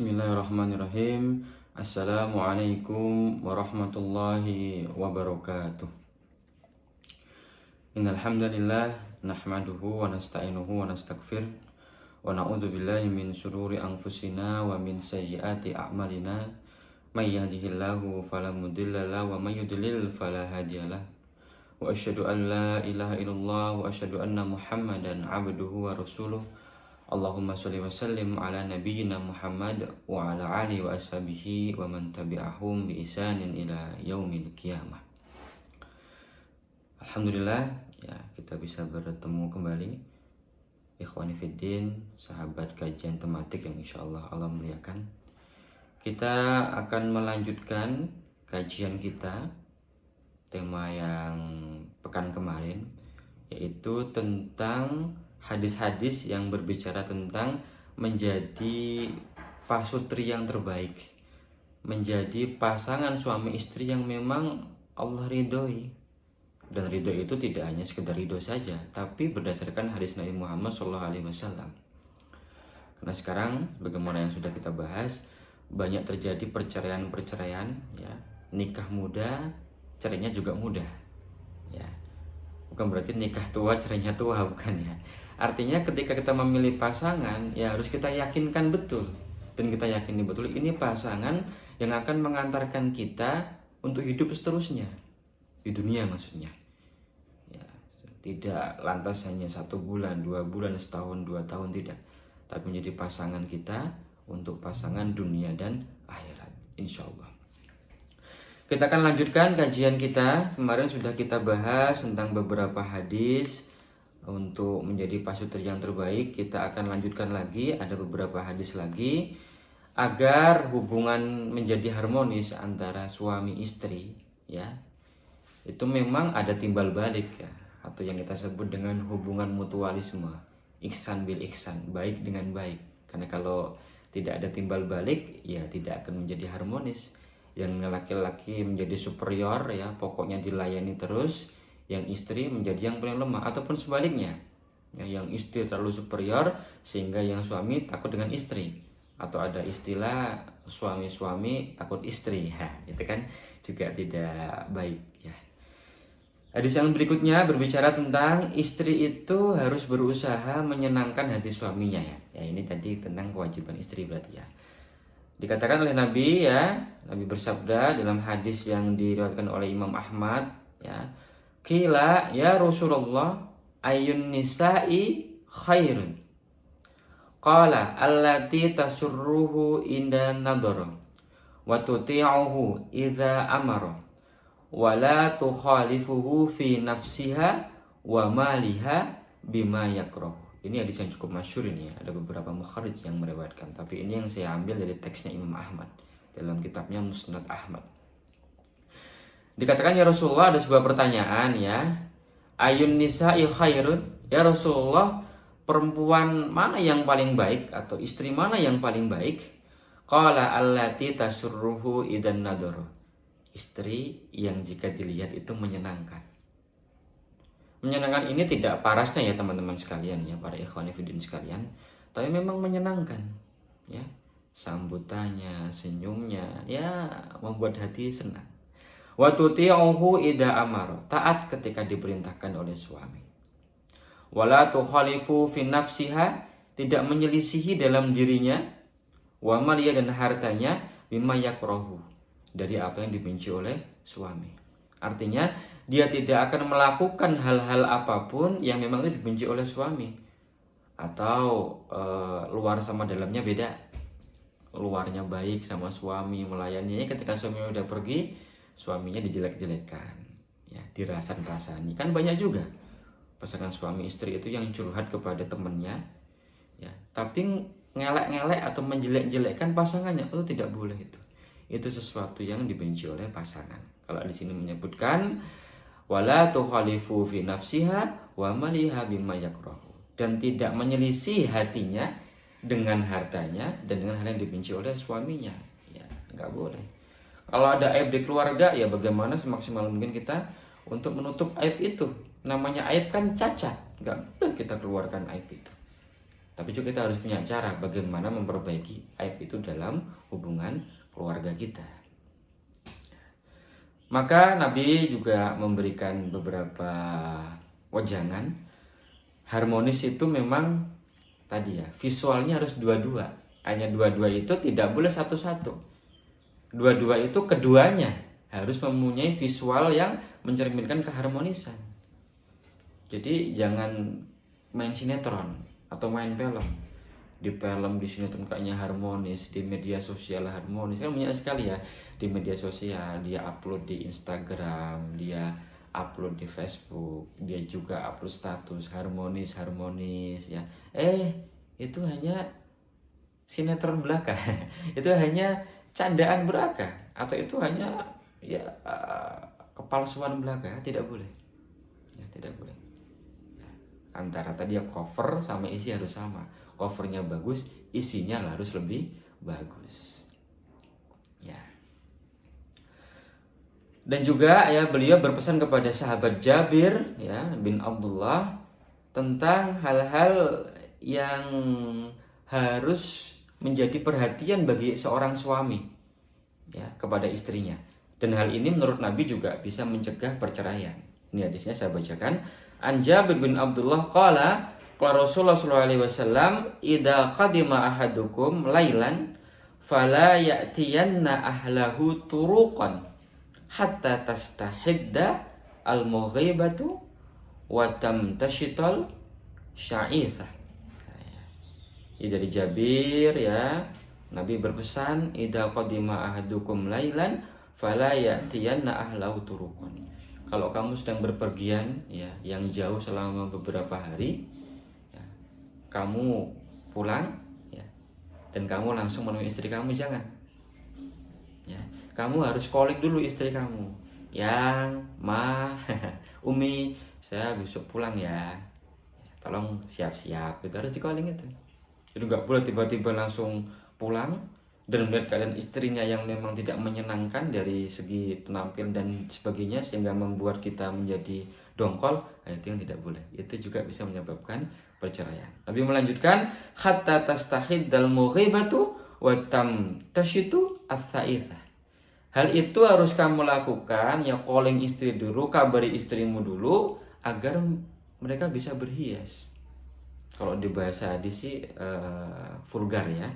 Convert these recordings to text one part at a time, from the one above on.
Bismillahirrahmanirrahim. Assalamualaikum warahmatullahi wabarakatuh. Innal hamdalillah nahmaduhu wa nasta'inuhu wa nastaghfir wa na'udzu billahi min shururi anfusina wa min sayyiati a'malina. May yahdihillahu fala mudilla lahu wa may yudlil fala hadiyalah. Wa asyhadu an la ilaha illallah wa asyhadu anna Muhammadan 'abduhu wa rasuluh. Allahumma sholli wa sallim ala nabiyyina Muhammad wa ala alihi wa ashabihi wa man tabi'ahum bi ihsanin ila yaumil qiyamah. Alhamdulillah ya, kita bisa bertemu kembali ikhwani fiddin, sahabat kajian tematik yang insyaallah Allah muliakan. Kita akan melanjutkan kajian kita tema yang pekan kemarin, yaitu tentang hadis-hadis yang berbicara tentang menjadi pasutri yang terbaik, menjadi pasangan suami istri yang memang Allah ridhoi. Dan ridho itu tidak hanya sekedar ridho saja, tapi berdasarkan hadis Nabi Muhammad SAW. Karena sekarang, bagaimana yang sudah kita bahas, banyak terjadi perceraian-perceraian, ya, nikah muda, cerainya juga mudah, ya. Bukan berarti nikah tua, cerainya tua, bukan ya. Artinya ketika kita memilih pasangan, ya harus kita yakinkan betul. Dan kita yakini betul ini pasangan yang akan mengantarkan kita untuk hidup seterusnya. Di dunia maksudnya. Ya, tidak lantas hanya 1 bulan, 2 bulan, setahun, 2 tahun, tidak. Tapi menjadi pasangan kita untuk pasangan dunia dan akhirat, insya Allah. Kita akan lanjutkan kajian kita. Kemarin sudah kita bahas tentang beberapa hadis untuk menjadi pasutri yang terbaik. Kita akan lanjutkan lagi, ada beberapa hadis lagi agar hubungan menjadi harmonis antara suami istri, ya. Itu memang ada timbal balik, ya, atau yang kita sebut dengan hubungan mutualisme, ihsan bil ihsan, baik dengan baik. Karena kalau tidak ada timbal balik, ya tidak akan menjadi harmonis. Yang laki-laki menjadi superior, ya, pokoknya dilayani terus, yang istri menjadi yang paling lemah, ataupun sebaliknya, ya, yang istri terlalu superior sehingga yang suami takut dengan istri, atau ada istilah suami-suami takut istri, ya, itu kan juga tidak baik, ya. Hadis yang berikutnya berbicara tentang istri itu harus berusaha menyenangkan hati suaminya, ya. Ya, ini tadi tentang kewajiban istri berarti, ya. Dikatakan oleh Nabi, ya, Nabi bersabda dalam hadis yang diriwayatkan oleh Imam Ahmad, ya, qila ya Rasulullah ayyun nisa'i khairun, qala allati tasurruhu inda nadhara wa tuti'uhu idza amara wa la tukhalifuhu fi nafsiha wa maliha bima yakrahu. Ini hadis yang cukup masyhur ini, ya. Ada beberapa mukharrij yang meriwayatkan, tapi ini yang saya ambil dari teksnya Imam Ahmad dalam kitabnya Musnad Ahmad. Dikatakan ya Rasulullah, ada sebuah pertanyaan, ya, ayun nisa'i khairun, ya Rasulullah, perempuan mana yang paling baik atau istri mana yang paling baik? Qala allati tasurruhu idan nadhara, istri yang jika dilihat itu menyenangkan. Menyenangkan ini tidak parasnya, ya teman-teman sekalian, ya, para ikhwani fiddin sekalian, tapi memang menyenangkan, ya, sambutannya, senyumnya, ya, membuat hati senang. Wa tuti'uhu idza amara, taat ketika diperintahkan oleh suami. Wala tukhalifu fi nafsiha, tidak menyelisihi dalam dirinya, wa maliya, dan hartanya, bima yakrahu, dari apa yang dibenci oleh suami. Artinya dia tidak akan melakukan hal-hal apapun yang memang itu dibenci oleh suami. Atau luar sama dalamnya beda. Luarnya baik sama suami, melayani, ketika suami udah pergi, suaminya dijelek-jelekan, ya, dirasan-rasani. Kan banyak juga pasangan suami istri itu yang curhat kepada temannya, ya, tapi ngelek-ngelek atau menjelek-jelekkan pasangannya. Itu tidak boleh itu. Itu sesuatu yang dibenci oleh pasangan. Kalau di sini menyebutkan wala tukhalifu fi nafsiha wa maliha bima yakrahu, dan tidak menyelisih hatinya dengan hartanya dan dengan hal yang dibenci oleh suaminya, ya, enggak boleh. Kalau ada aib di keluarga, ya bagaimana semaksimal mungkin kita untuk menutup aib itu. Namanya aib kan cacat, nggak boleh kita keluarkan aib itu. Tapi juga kita harus punya cara bagaimana memperbaiki aib itu dalam hubungan keluarga kita. Maka Nabi juga memberikan beberapa wejangan. Harmonis itu memang tadi ya, visualnya harus dua-dua. Hanya dua-dua itu tidak boleh satu-satu. Dua-dua itu keduanya harus mempunyai visual yang mencerminkan keharmonisan. Jadi jangan main sinetron atau main film. Di film, di sinetron kayaknya harmonis, di media sosial harmonis. Kan banyak sekali ya di media sosial. Dia upload di Instagram, dia upload di Facebook, dia juga upload status harmonis ya. Itu hanya sinetron belaka. Itu hanya candaan belaka, atau itu hanya ya kepalsuan belaka. Tidak boleh. Ya, tidak boleh. Antara tadi ya cover sama isi harus sama. Covernya bagus, isinya harus lebih bagus. Ya. Dan juga ya beliau berpesan kepada sahabat Jabir ya bin Abdullah tentang hal-hal yang harus menjadi perhatian bagi seorang suami ya kepada istrinya. Dan hal ini menurut Nabi juga bisa mencegah perceraian. Ini hadisnya saya bacakan. An Jabir bin Abdullah qala Rasulullah sallallahu alaihi wasallam idza qadima ahadukum lailan fala ya'tiyanna ahlahu turuqan hatta tastahidda al-mughibatu wa tamtashital sya'ithah. Ini dari Jabir ya. Nabi berpesan idza qadima ahadukum lailan fala ya'tiyanna ahlahu turuqan. Kalau kamu sedang berpergian ya yang jauh selama beberapa hari ya, kamu pulang ya dan kamu langsung menemui istri kamu, jangan. Ya, kamu harus calling dulu istri kamu. Yang, Ma, Umi, saya besok pulang ya. Tolong siap-siap. Itu harus di calling itu. Jadi nggak boleh tiba-tiba langsung pulang dan melihat keadaan istrinya yang memang tidak menyenangkan dari segi penampilan dan sebagainya sehingga membuat kita menjadi dongkol. Nah, itu yang tidak boleh. Itu juga bisa menyebabkan perceraian. Nabi melanjutkan hatta tastahiddal mughibatu wa tamtashitu as-sa'ithah. Hal itu harus kamu lakukan ya, calling istri dulu, kabari istrimu dulu agar mereka bisa berhias. Kalau di bahasa hadis sih vulgar ya.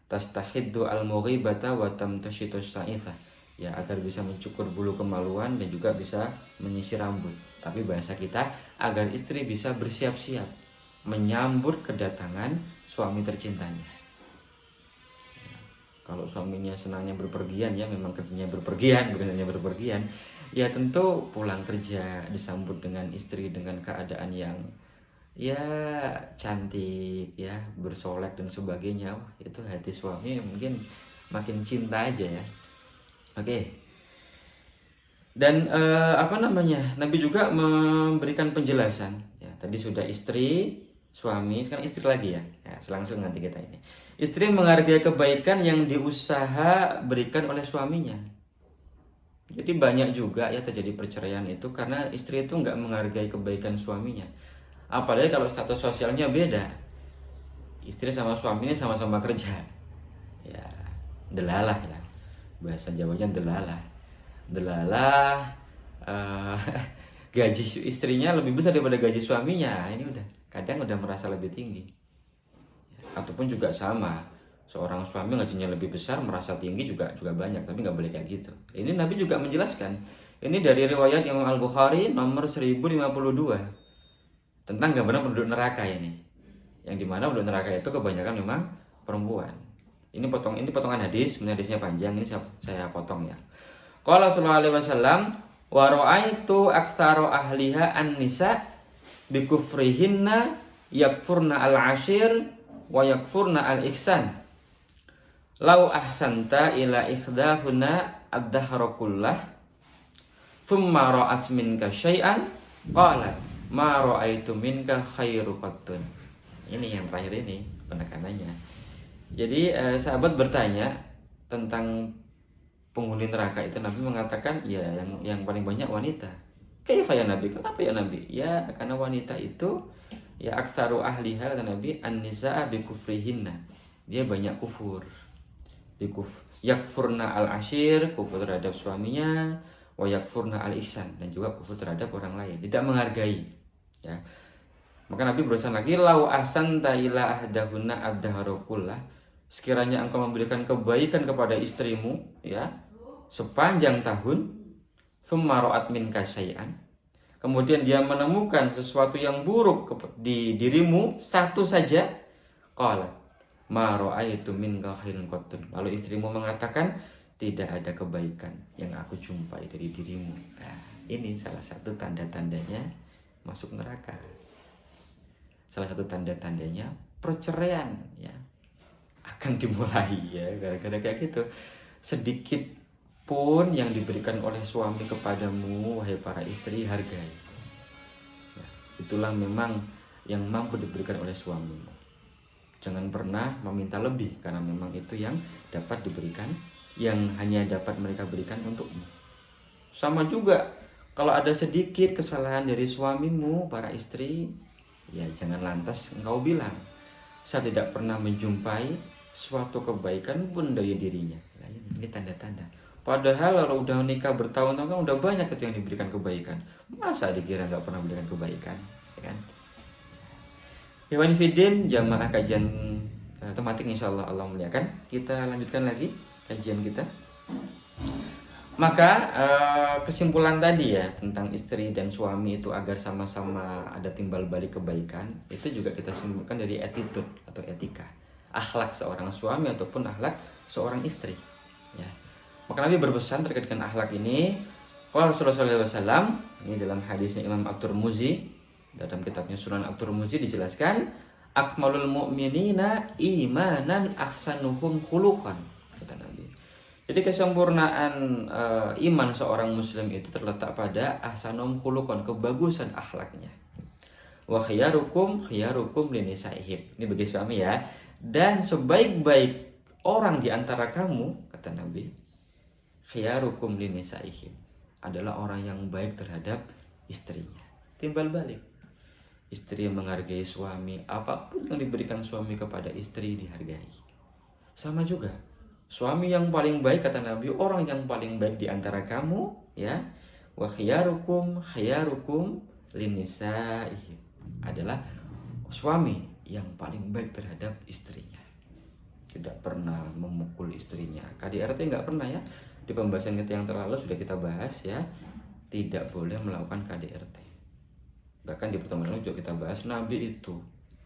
Tastahiddu al-mughibata wa tamtashitu as-sa'ithah. Ya, agar bisa mencukur bulu kemaluan dan juga bisa menyisir rambut. Tapi bahasa kita agar istri bisa bersiap-siap menyambut kedatangan suami tercintanya. Kalau suaminya senangnya berpergian ya memang kerjanya berpergian, bukan hanya berpergian. Ya tentu pulang kerja disambut dengan istri dengan keadaan yang ya cantik ya, bersolek dan sebagainya. Itu hati suami mungkin makin cinta aja ya. Oke. Dan Nabi juga memberikan penjelasan ya, tadi sudah istri, suami, sekarang istri lagi ya. Ya, langsung nanti kita ini. Istri menghargai kebaikan yang diusaha berikan oleh suaminya. Jadi banyak juga ya terjadi perceraian itu karena istri itu nggak menghargai kebaikan suaminya. Apalagi kalau status sosialnya beda. Istri sama suaminya sama-sama kerja. Ya, delalah ya. Bahasa Jawanya delalah. Gaji istrinya lebih besar daripada gaji suaminya. Ini udah kadang udah merasa lebih tinggi. Ataupun juga sama, seorang suami gajinya lebih besar merasa tinggi juga banyak, tapi nggak boleh kayak gitu. Ini Nabi juga menjelaskan. Ini dari riwayat Imam Al-Bukhari nomor 1052 tentang gambaran penduduk neraka ini. Yang dimana penduduk neraka itu kebanyakan memang perempuan. Ini potongan hadis, sebenarnya hadisnya panjang, ini saya potong ya. Qala sallallahu alaihi wasallam wa ra'aitu aktsara ahliha an-nisa bi kufrihinna yakfurna al-ashir wa yakfurna al-ihsan. Lau ahsanta ila ikhdahuna ad-dahra kullah thumma ra'at minka syai'an qala ma ra'aitu minka khairu qattun. Ini yang terakhir ini penekanannya. Jadi sahabat bertanya tentang penghuni neraka itu, Nabi mengatakan ya yang paling banyak wanita. Kaifa ya Nabi? Kenapa ya Nabi? Ya karena wanita itu ya aktsaru ahliha, kata Nabi, an-nisaa bi kufrihinna. Dia banyak kufur. Yakfurna al-ashir, kufur terhadap suaminya, wa yakfurna al-ihsan, dan juga kufur terhadap orang lain, tidak menghargai, ya. Maka Nabi berusaha lagi, lau ahsanta ila ahdahunna ad-dahrakullah, sekiranya engkau memberikan kebaikan kepada istrimu, ya, sepanjang tahun, tsumma ra'at minka syai'an, kemudian dia menemukan sesuatu yang buruk di dirimu satu saja, qalat ma ra'aitu minka khairan qattun, lalu istrimu mengatakan, tidak ada kebaikan yang aku jumpai dari dirimu. Nah, ini salah satu tanda-tandanya masuk neraka. Salah satu tanda-tandanya perceraian, ya, akan dimulai, ya, gara-gara kayak gitu. Sedikit pun yang diberikan oleh suami kepadamu, wahai para istri, hargai. Ya, itulah memang yang mampu diberikan oleh suamimu. Jangan pernah meminta lebih, karena memang itu yang dapat diberikan, yang hanya dapat mereka berikan untukmu. Sama juga kalau ada sedikit kesalahan dari suamimu, para istri, ya jangan lantas engkau bilang, saya tidak pernah menjumpai suatu kebaikan pun dari dirinya. Nah, ini tanda-tanda. Padahal kalau udah nikah bertahun-tahun kan udah banyak itu yang diberikan kebaikan. Masa dikira nggak pernah memberikan kebaikan, ya kan? Ikhwani fiddin, jamaah kajian tematik insyaallah Allah muliakan. Kita lanjutkan lagi kajian kita. Maka kesimpulan tadi ya tentang istri dan suami itu agar sama-sama ada timbal balik kebaikan, itu juga kita simpulkan dari attitude atau etika, akhlak seorang suami ataupun akhlak seorang istri, ya. Maka Nabi berpesan terkait dengan akhlak ini. Qala Rasulullah SAW, ini dalam hadisnya Imam At-Tirmidzi, dalam kitabnya Sunan At-Tirmidzi dijelaskan, akmalul mu'minina imanan ahsanuhum khuluqan, kata Nabi. Jadi kesempurnaan iman seorang muslim itu terletak pada ahsanum khuluqan, kebagusan akhlaknya. Wa khiyarukum linisaihim. Ini bagi suami, ya. Dan sebaik-baik orang di antara kamu, kata Nabi, khiyarukum linisaihim, adalah orang yang baik terhadap istrinya. Timbal balik. Istri yang menghargai suami, apapun yang diberikan suami kepada istri dihargai. Sama juga, suami yang paling baik, kata Nabi, orang yang paling baik di antara kamu, ya, wa khiyarukum linisaihim, adalah suami yang paling baik terhadap istrinya. Tidak pernah memukul istrinya. KDRT nggak pernah, ya. Di pembahasan kita yang terlalu sudah kita bahas, ya, tidak boleh melakukan KDRT. Bahkan di pertemuan lalu juga kita bahas, Nabi itu,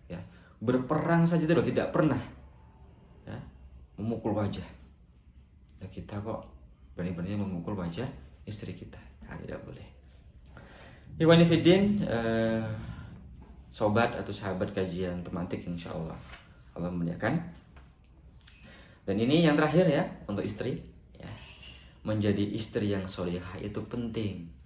ya, berperang saja itu loh tidak pernah, ya, memukul wajah. Ya, kita kok berani-beraninya memukul wajah istri kita. Nah, tidak boleh. Ikhwani fiddin, sobat atau sahabat kajian tematik insyaallah Allah muliakan. Dan ini yang terakhir, ya, untuk istri, ya. Menjadi istri yang solihah itu penting.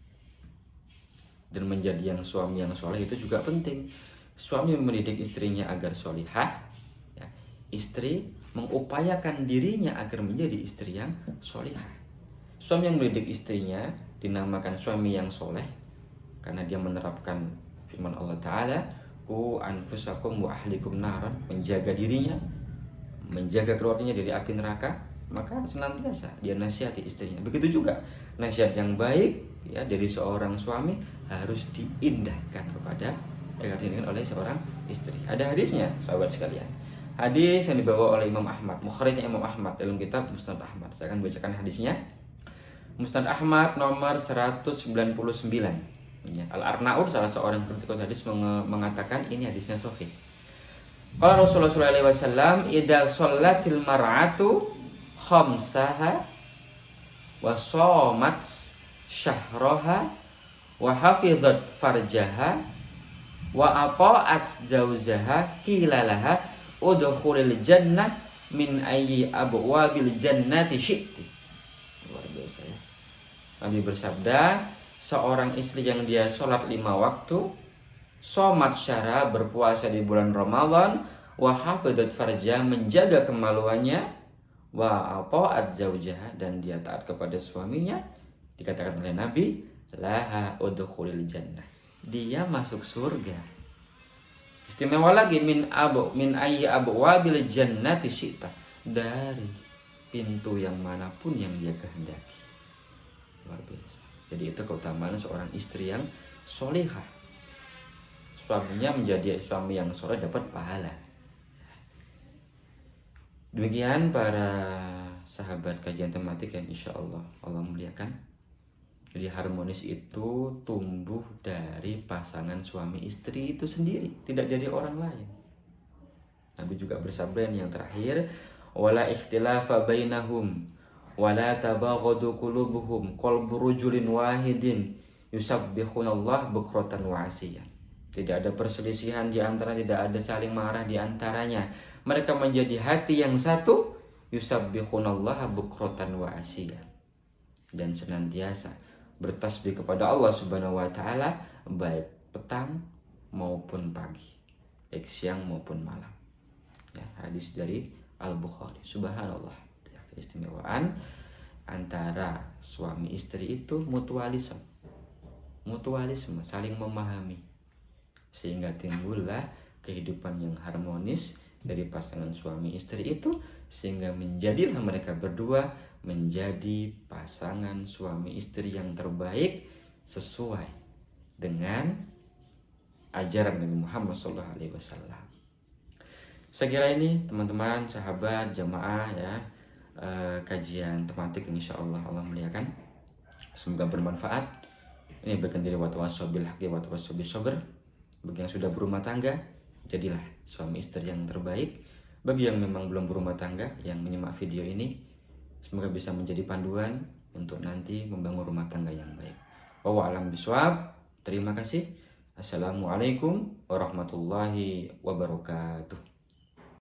Dan menjadi yang suami yang soleh itu juga penting. Suami mendidik istrinya agar solihah, ya. Istri mengupayakan dirinya agar menjadi istri yang solihah. Suami yang mendidik istrinya dinamakan suami yang soleh karena dia menerapkan firman Allah Ta'ala, ku anfusakum wa ahlikum naran, menjaga dirinya, menjaga keluarganya dari api neraka. Maka senantiasa dia nasihati istrinya. Begitu juga nasihat yang baik, ya, dari seorang suami harus diindahkan kepada oleh seorang istri. Ada hadisnya, sahabat sekalian. Hadis yang dibawa oleh Imam Ahmad, mukhrijnya Imam Ahmad dalam kitab Musnad Ahmad. Saya akan bacakan hadisnya. Musnad Ahmad nomor 199. Ya, Al-Arnaud, salah seorang kritikus hadis, mengatakan ini hadisnya sahih. Qala Rasulullah sallallahu alaihi wasallam, idza shallatil mar'atu khamsaha wa shamat syahraha wa hafizat farjaha wa ata'at zawjaha qila laha udkhulil jannah min ayyi abwabil jannati syi'ti. Luar biasa, ya. Nabi bersabda, seorang istri yang dia sholat 5 waktu, shomat syara, berpuasa di bulan Ramadan, wa hafizat farja, menjaga kemaluannya, wa ata'at zawjaha, dan dia taat kepada suaminya, dikatakan oleh Nabi, laha udkhulil jannah, dia masuk surga. Istimewa lagi min ayyi abwabil jannati syi'ta, dari pintu yang manapun yang dia kehendaki. Luar biasa. Jadi itu keutamaan seorang istri yang solehah. Suaminya menjadi suami yang soleh dapat pahala. Demikian para sahabat kajian tematik yang insya Allah muliakan. Jadi harmonis itu tumbuh dari pasangan suami istri itu sendiri, tidak dari orang lain. Nabi juga bersabda yang terakhir, wala ikhtilafa bainahum wala tabaghadu qulubuhum qalbu rajulin wahidin yusabbihunallah bukratan wa asiyan. Tidak ada perselisihan di antara, tidak ada saling marah di antaranya. Mereka menjadi hati yang satu, yusabbihunallah bukratan wa asiyan, dan senantiasa bertasbih kepada Allah Subhanahu wa taala baik petang maupun pagi, baik siang maupun malam. Ya, hadis dari Al-Bukhari. Subhanallah. Ya, keistimewaan antara suami istri itu mutualisme, saling memahami, sehingga timbullah kehidupan yang harmonis dari pasangan suami istri itu, sehingga menjadilah mereka berdua menjadi pasangan suami istri yang terbaik sesuai dengan ajaran Nabi Muhammad SAW. Saya kira ini teman-teman, sahabat, jamaah ya, kajian tematik insya Allah muliakan. Semoga bermanfaat. Ini bagian dari watawassabil haqqi watawassabil sabr. Bagi yang sudah berumah tangga, jadilah suami istri yang terbaik. Bagi yang memang belum berumah tangga, yang menyimak video ini, semoga bisa menjadi panduan untuk nanti membangun rumah tangga yang baik. Wallahu a'lam bishawab. Terima kasih. Assalamualaikum warahmatullahi wabarakatuh.